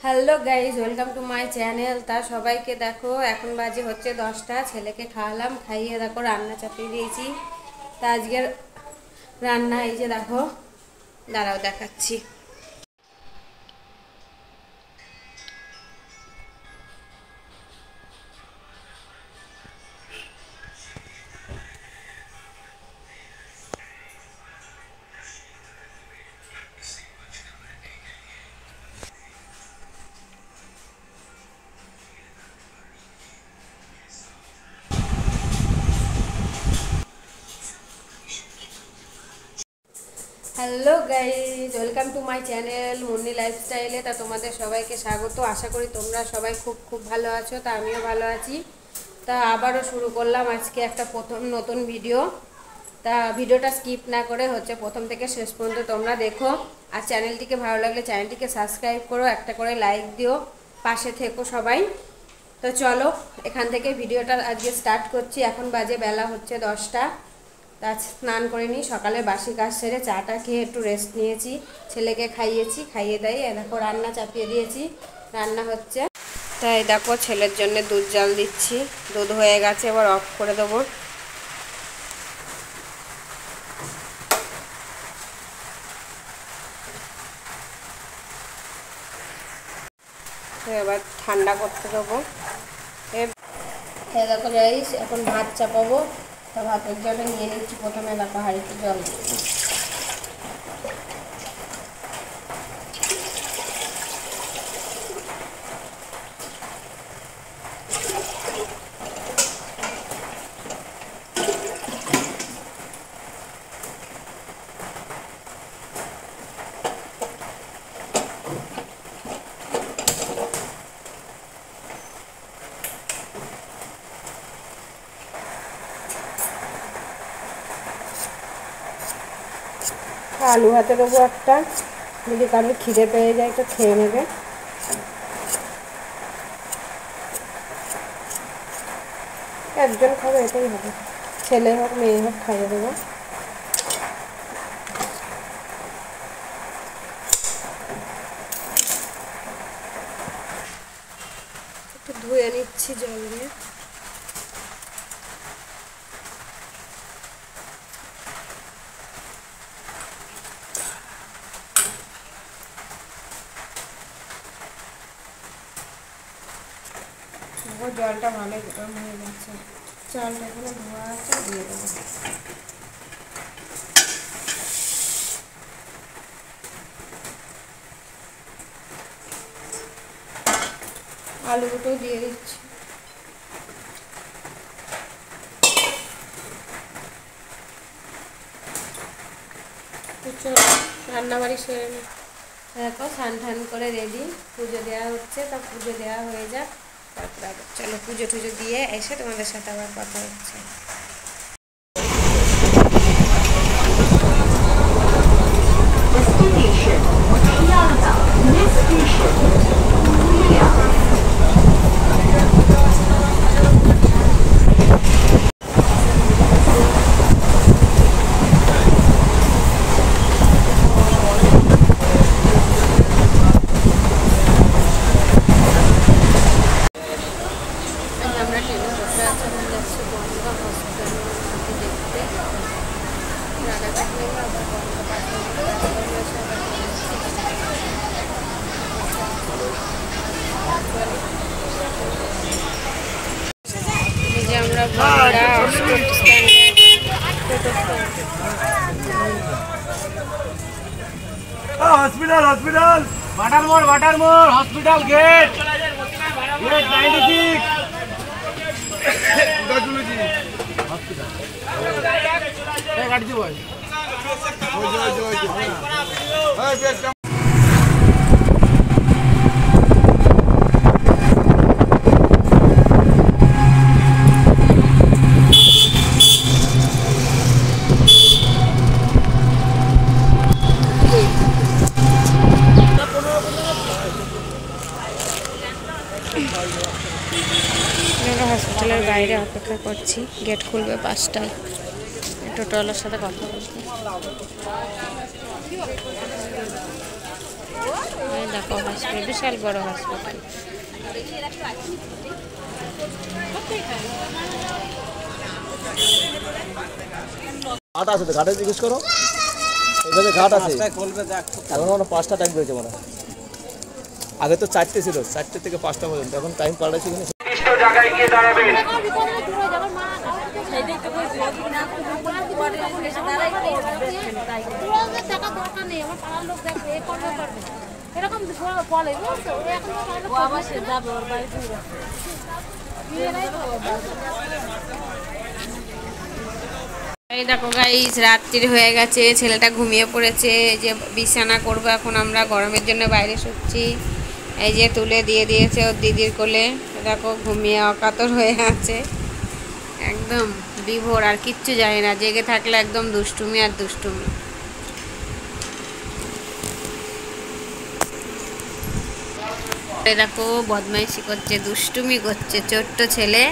Hello guys, welcome to my channel. তা সবাইকে দেখো, এখন বাজে হচ্ছে 10টা। ছেলেকে খাওয়ালাম, খাইয়ে দেখো রান্না চাপিয়ে দিয়েছি। তা আজকের রান্না এই যে দেখো, দাঁড়াও দেখাচ্ছি। Hello guys, welcome to my channel Munni লাইফস্টাইলে। তা তোমাদের সবাইকে স্বাগত। আশা করি তোমরা সবাই খুব ভালো আছো। তা আমিও ভালো আছি। তা আবারও শুরু করলাম আজকে একটা নতুন ভিডিও। তা ভিডিওটা স্কিপ না করে হচ্ছে প্রথম থেকে শেষ পর্যন্ত তোমরা দেখো। আর চ্যানেলটিকে ভালো লাগলে চ্যানেলটিকে সাবস্ক্রাইব করো, একটা করে লাইক দিও, পাশে থেকো সবাই। তো চলো এখান থেকে ভিডিওটা আজকে স্টার্ট করছি। এখন বাজে বেলা হচ্ছে 10টা। তা স্নান করে নিই, সকালে বাসি কাজ সেরে চাটা খেয়ে একটু রেস্ট নিয়েছি। ছেলেকে খাইয়েছি, খাইয়ে দেয় দেখো রান্না চাপিয়ে দিয়েছি, রান্না হচ্ছে। তাই দেখো ছেলের জন্য দুধ জাল দিচ্ছি। দুধ হয়ে গেছে, এবার অফ করে দেবো। এবার ঠান্ডা করতে দেবো। দেখো রাইস, এখন ভাত চাপাবো। তো ভাতের জলে নিয়ে নিচ্ছি প্রথমে দেখো হাঁড়িতে জল দিচ্ছি। আলু ভাতে দেবো একটা, যদি কারোর খিদে পেয়ে যায় তো খেয়ে নেবে। একজন খাবে এটাই হবে, ছেলে হোক মেয়ে হোক খাইয়ে দেবো। একটু ধুয়ে নিচ্ছি জল দিয়ে। জলটা ভালো গরম হয়ে যাচ্ছে, চালটা এখানে ধোয়া আছে, দিয়ে দেবো। আলুগুলো দিয়ে দিচ্ছি। চলো রান্নাবাড়ি সেরে নিই। দেখো স্নান টান করে রেডি, পুজো দেওয়া হচ্ছে। তা পুজো দেওয়া হয়ে যাক, তারপরে আবার চলো পুজো টুজো দিয়ে এসে তোমাদের সাথে আবার কথা হচ্ছে। हॉस्पिटल हॉस्पिटल वाटर मोड़ हॉस्पिटल गेट गेट 96 उदाजुलू जी हॉस्पिटल ए गाड़ी जी भाई ओए হসপিটালের বাইরে অপেক্ষা করছি, গেট খুলবে 5টায়। টোটোওয়ালার সাথে কথা বলছি। এই দেখো হাসপাতাল, বিশাল বড় হাসপাতাল। ঘাট আছে তো, ঘাটে জিজ্ঞেস করো। এখানে ঘাট আছে, এখন আমরা 5টা টাইম পেয়েছে মনে হয়। আগে তো 4টে ছিল, 4টে থেকে 5টা পর্যন্ত, এখন টাইম পাল্টাচ্ছে কিনা। জায়গায় গিয়ে দাঁড়াবেন। এই দেখো গাইস, রাত্রির হয়ে গেছে, ছেলেটা ঘুমিয়ে পড়েছে। এই যে বিছানা করবো এখন আমরা, গরমের জন্য বাইরে শুচ্ছি। এই যে তুলে দিয়ে দিয়েছে ওর দিদির কোলে, দেখো ঘুমিয়ে অকাতর হয়ে আছে একদম বিভোর, আর কিচ্ছু জানি না, জেগে থাকলে একদম দুষ্টুমি আর দুষ্টুমি। দেখো বদমাইশি করছে, দুষ্টুমি করছে ছোট্ট ছেলে।